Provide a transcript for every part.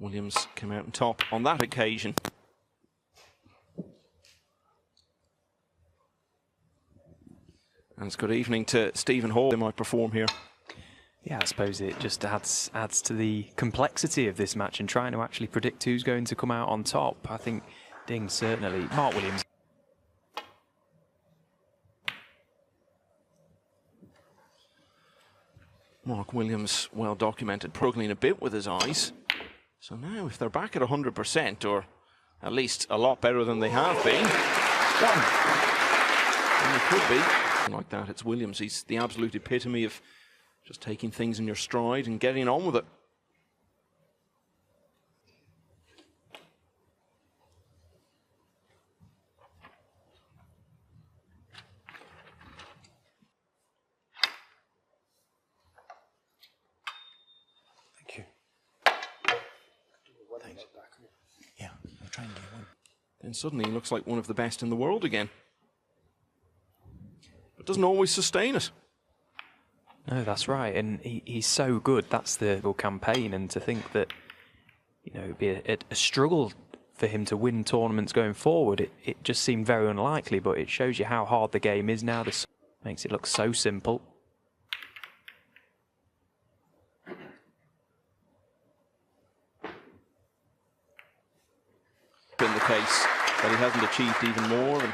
Williams came out on top on that occasion. And it's good evening to Stephen Hall. They might perform here. Yeah, I suppose it just adds to the complexity of this match and trying to actually predict who's going to come out on top. I think Ding certainly. Mark Williams. Mark Williams, well documented, struggling a bit with his eyes. So now if they're back at 100%, or at least a lot better than they have been, and it could be like that. It's Williams. He's the absolute epitome of just taking things in your stride and getting on with it. Thank you. Thanks. Yeah, I'll try and get one. Then suddenly he looks like one of the best in the world again. But doesn't always sustain it. No, that's right, and he's so good. That's the whole campaign, and to think that, you know, it'd be a struggle for him to win tournaments going forward, it just seemed very unlikely, but it shows you how hard the game is now. This makes it look so simple. Been the case that he hasn't achieved even more, and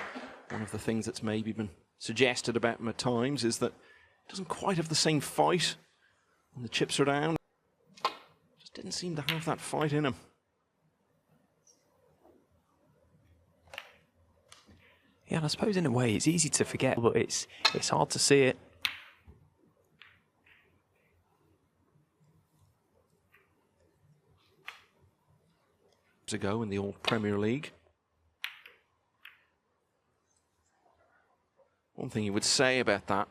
one of the things that's maybe been suggested about him at times is that he doesn't quite have the same fight when the chips are down. Just didn't seem to have that fight in him. Yeah, and I suppose in a way it's easy to forget, but it's hard to see it. Ago in the old Premier League. One thing you would say about that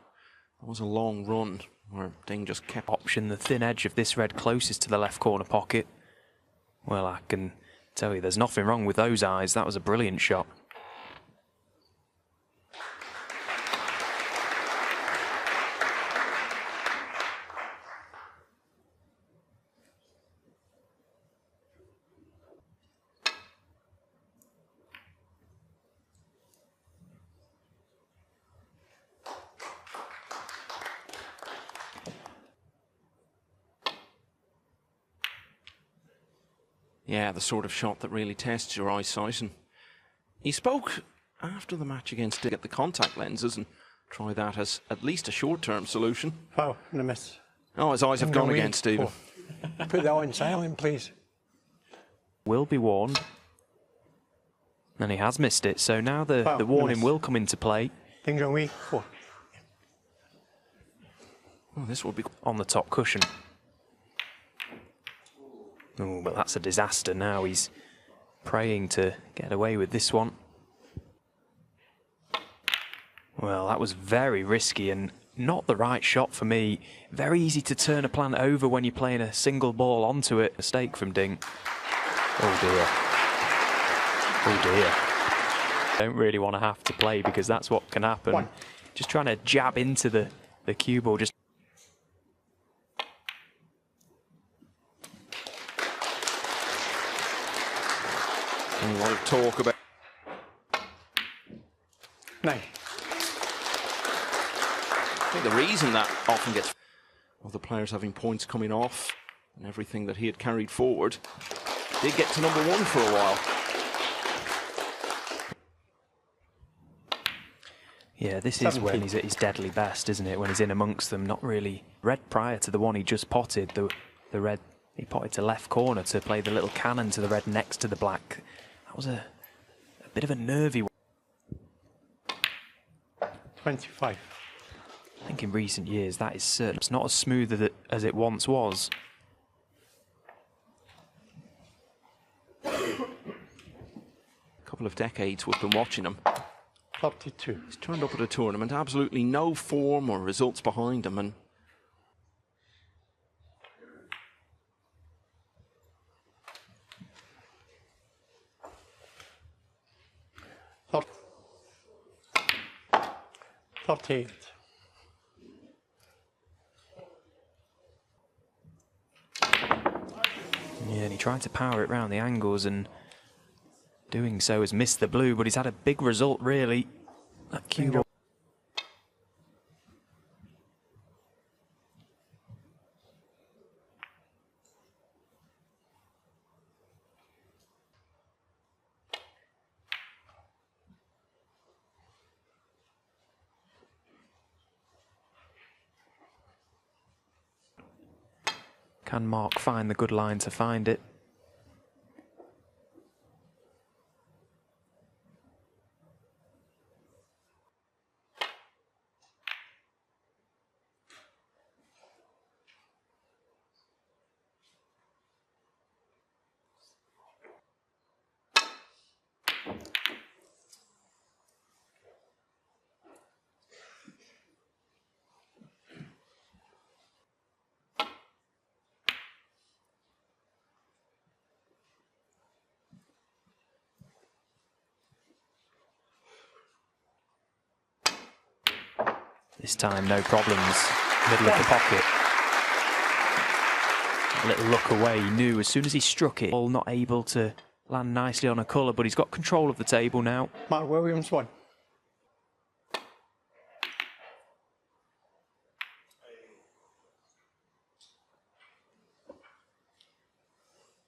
was a long run where Ding just kept option the thin edge of this red closest to the left corner pocket. Well, I can tell you there's nothing wrong with those eyes. That was a brilliant shot. Yeah, the sort of shot that really tests your eyesight. And he spoke after the match against to get the contact lenses and try that as at least a short-term solution. Oh, in a miss. Oh, his eyes have gone again, Stephen. Oh. Put that on silent, please. Will be warned. And he has missed it, so now the warning will come into play. Ding Junhui, 4. Oh, this will be on the top cushion. Oh, but that's a disaster now. He's praying to get away with this one. Well, that was very risky and not the right shot for me. Very easy to turn a plan over when you're playing a single ball onto it. Mistake from Ding. Oh dear. Oh dear. Don't really want to have to play because that's what can happen. One. Just trying to jab into the cue ball. Just a lot of talk about 9. I think the reason that often gets of the players having points coming off and everything that he had carried forward did get to number 1 for a while. Yeah, this is when he's at his deadly best, isn't it? When he's in amongst them, not really red prior to the one he just potted. The red, he potted to left corner to play the little cannon to the red next to the black. That was a bit of a nervy one. 25. I think in recent years that is certain. It's not as smooth as it once was. A couple of decades we've been watching him. 32. He's turned up at a tournament, absolutely no form or results behind him, and Third. 38. Yeah, and he tried tried to power it round the angles, and doing so has missed the blue, but he's had a big result, really. That cue ball. Can Mark find the good line to find it? This time, no problems. Middle of the pocket. A little look away. He knew as soon as he struck it, ball not able to land nicely on a colour, but he's got control of the table now. Mark Williams 1.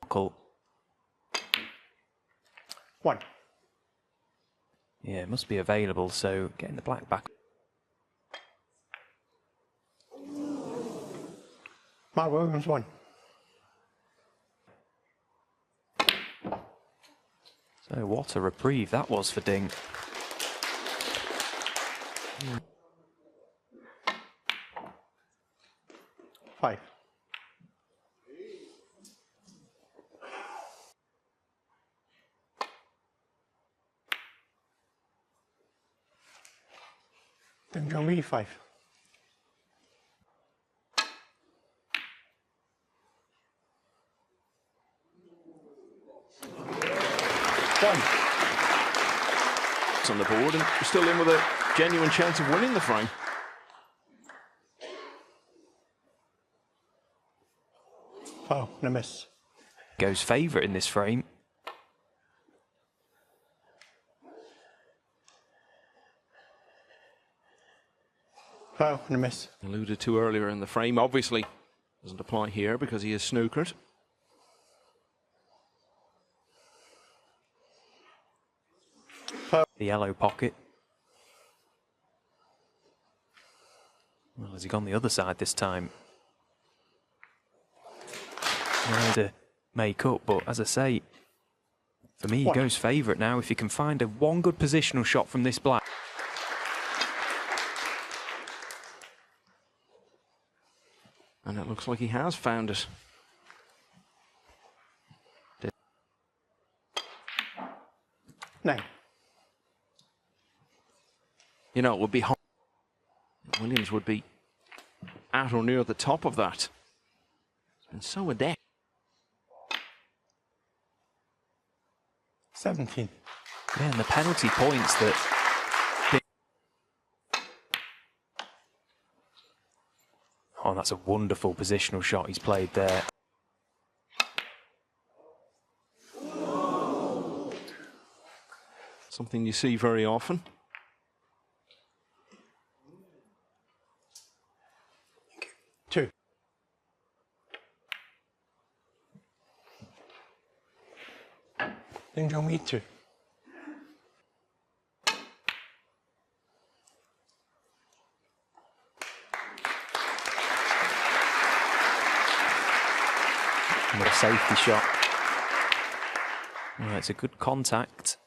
Cool. 1. Yeah, it must be available, so getting the black back. Mark Williams 1. So what a reprieve that was for Ding. Five. Then Junhui 5. It's on the board, and we're still in with a genuine chance of winning the frame. Oh, and a miss. Goes favourite in this frame. Oh, and a miss. Alluded to earlier in the frame, obviously doesn't apply here because he is snookered. The yellow pocket. Well, has he gone the other side this time? Trying to make up, but as I say, for me, he goes favourite now. If he can find one good positional shot from this black. And it looks like he has found it. Nine. You know, it would be hard. Williams would be at or near the top of that. He's been so adept. 17. Yeah, and the penalty points that... Oh, that's a wonderful positional shot he's played there. Something you see very often. Two. Then Junhui 2. What a safety shot. Well, it's a good contact.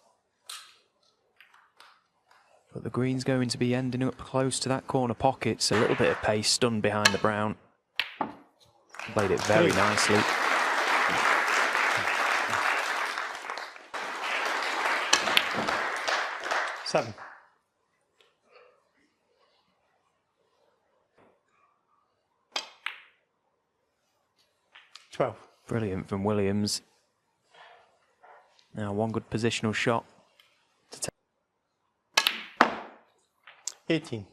But the green's going to be ending up close to that corner pocket, so a little bit of pace stunned behind the brown. Played it very nicely. Seven. $12. Brilliant from Williams. Now one good positional shot. 18.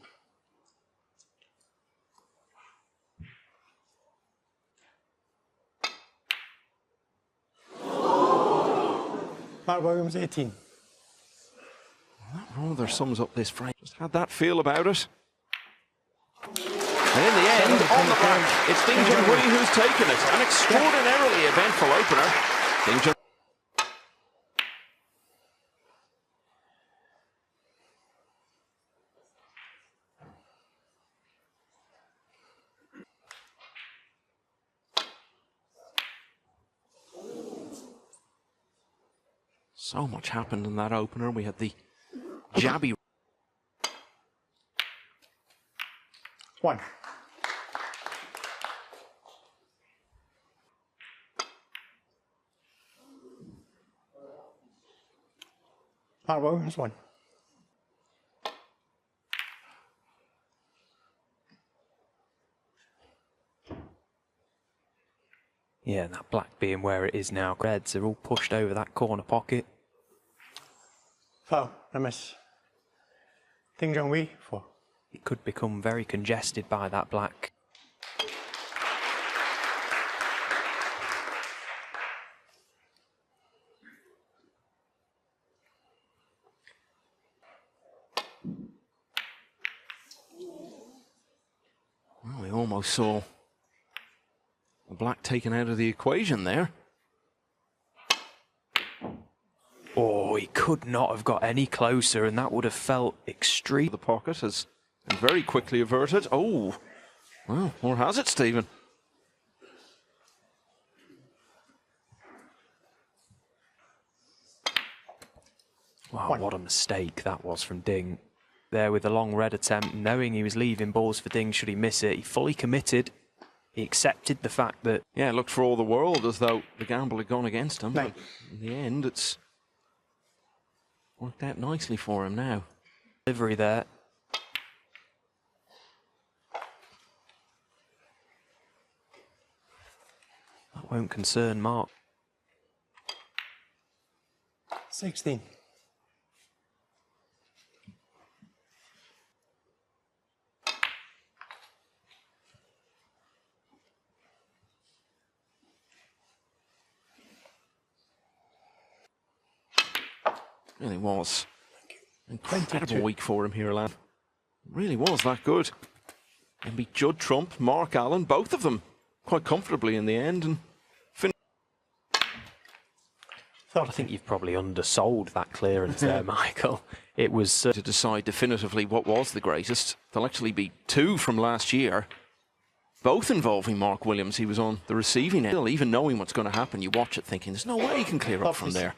Mark Williams, 18. That rather sums up this frame. Just had that feel about it. And in the end, on the black, it's Junhui who's taken it. An extraordinarily eventful opener. Junhui. So much happened in that opener. We had the jabby. 1. Mark Williams, 1. Yeah, and that black being where it is now. Reds are all pushed over that corner pocket. Foul, I miss. Junhui, 4. It could become very congested by that black. Well, we almost saw the black taken out of the equation there. Oh, he could not have got any closer, and that would have felt extreme. The pocket has been very quickly averted. Oh, well, or has it, Stephen? Wow, what a mistake that was from Ding. There with the long red attempt, knowing he was leaving balls for Ding should he miss it. He fully committed. He accepted the fact that... Yeah, it looked for all the world as though the gamble had gone against him. But in the end, it's worked out nicely for him now. Delivery there. That won't concern Mark. 16. Really was. Incredible week for him here, lad. Really was that good. And beat Judd Trump, Mark Allen, both of them quite comfortably in the end. And I think you've probably undersold that clearance there, Michael. It was... to decide definitively what was the greatest. They'll actually be 2 from last year, both involving Mark Williams. He was on the receiving end. Even knowing what's going to happen, you watch it thinking, there's no way he can clear up from there.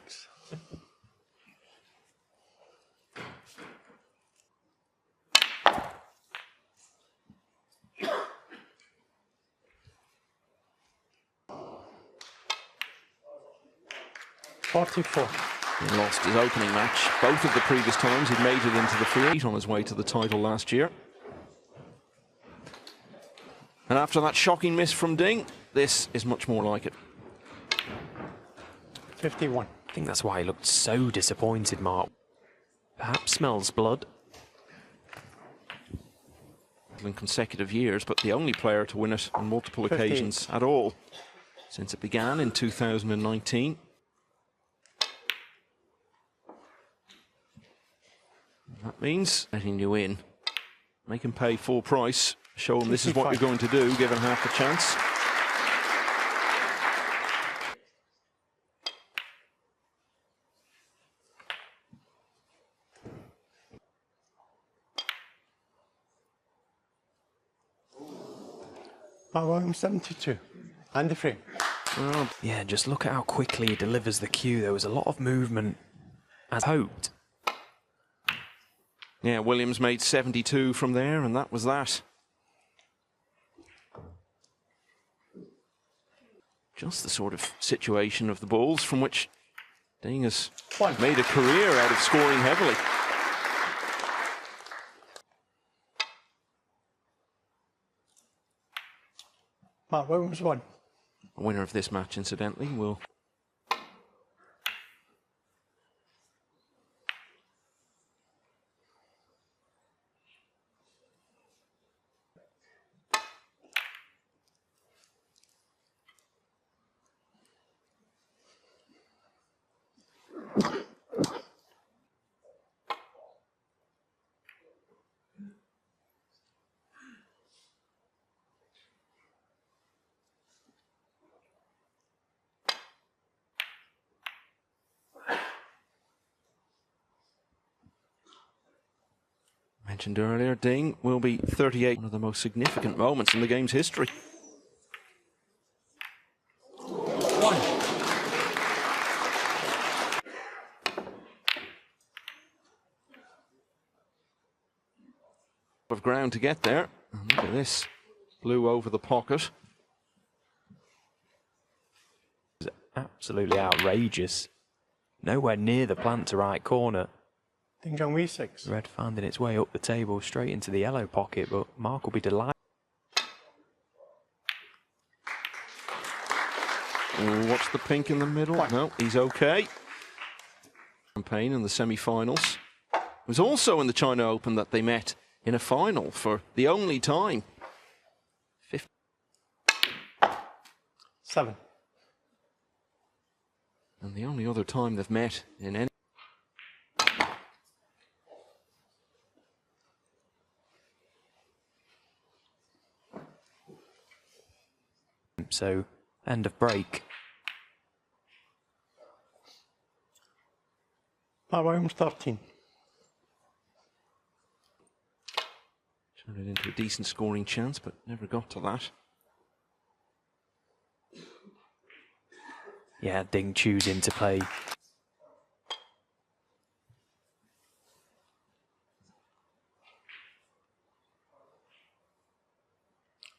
He lost his opening match. Both of the previous times he'd made it into the field on his way to the title last year. And after that shocking miss from Ding, this is much more like it. 51. I think that's why he looked so disappointed, Mark. Perhaps smells blood. In consecutive years, but the only player to win it on multiple occasions at all since it began in 2019. That means letting you in, make him pay full price, show him this is what you're going to do, give him half the chance. I'm 72. And the frame. Well, yeah, just look at how quickly he delivers the cue. There was a lot of movement as hoped. Yeah, Williams made 72 from there, and that was that. Just the sort of situation of the balls from which Ding has made a career out of scoring heavily. Mark Williams, 1. The winner of this match, incidentally, will Mentioned earlier, Ding will be 38, one of the most significant moments in the game's history. Of ground to get there. And look at this, blew over the pocket. Absolutely outrageous. Nowhere near the plant to right corner. Ding Junhui 6. Red finding its way up the table straight into the yellow pocket, but Mark will be delighted. What's the pink in the middle? No, he's okay. Campaign in the semi-finals. It was also in the China Open that they met in a final for the only time. 7. And the only other time they've met in any. So, end of break. Matt Williams 13. Turned it into a decent scoring chance, but never got to that. Yeah, Ding choosing to play.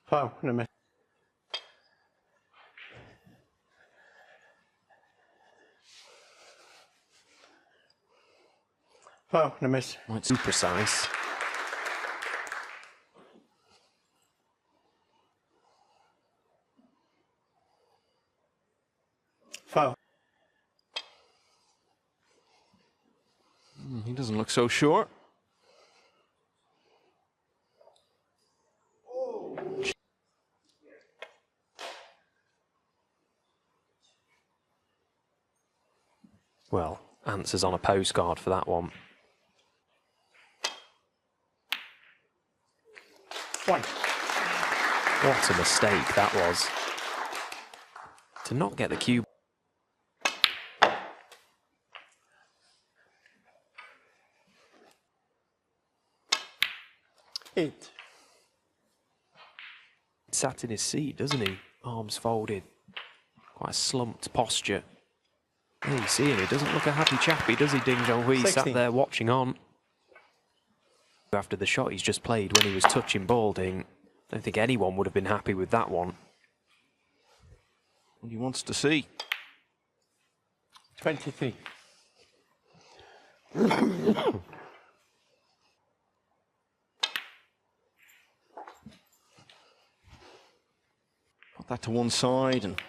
Foul and a miss. Foul and a miss. Quite too precise. Foul. He doesn't look so sure. Well, answers on a postcard for that one. 1. What a mistake that was. To not get the cue. 8. Sat in his seat, doesn't he? Arms folded. Quite a slumped posture. There you see him, he doesn't look a happy chappy, does he, Ding Junhui? 16. Sat there watching on. After the shot he's just played when he was touching ball, Ding. I don't think anyone would have been happy with that one. What he wants to see. 23. Put that to one side and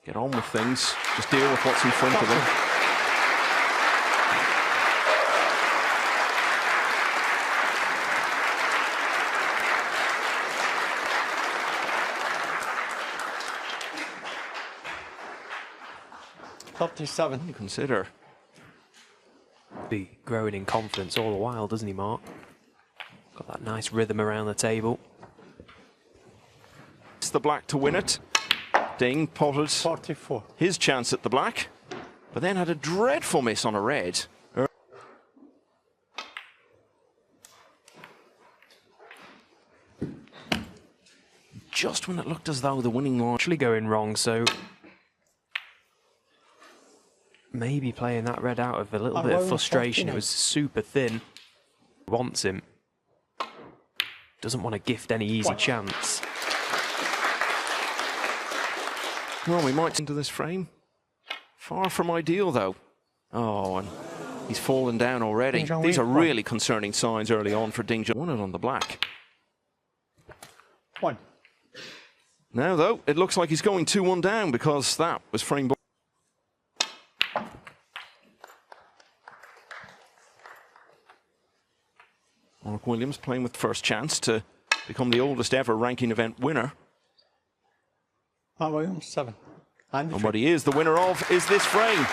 get on with things. Just deal with what's in front of them. $37. You consider. Be growing in confidence all the while, doesn't he, Mark? Got that nice rhythm around the table. It's the black to win it. Ding potted 44. his chance at the black, but then had a dreadful miss on a red. Just when it looked as though the winning line Actually going wrong, so maybe playing that red out of a little bit of frustration. It was super thin. Wants him. Doesn't want to gift any easy chance. Well, we might into this frame. Far from ideal, though. Oh, and he's fallen down already. These are really concerning signs early on for Ding Junhui. Won it on the black. 1. Now, though, it looks like he's going 2-1 down because that was frame ball. Mark Williams playing with first chance to become the oldest ever ranking event winner. Matt Williams 7. And what he is the winner of is this frame.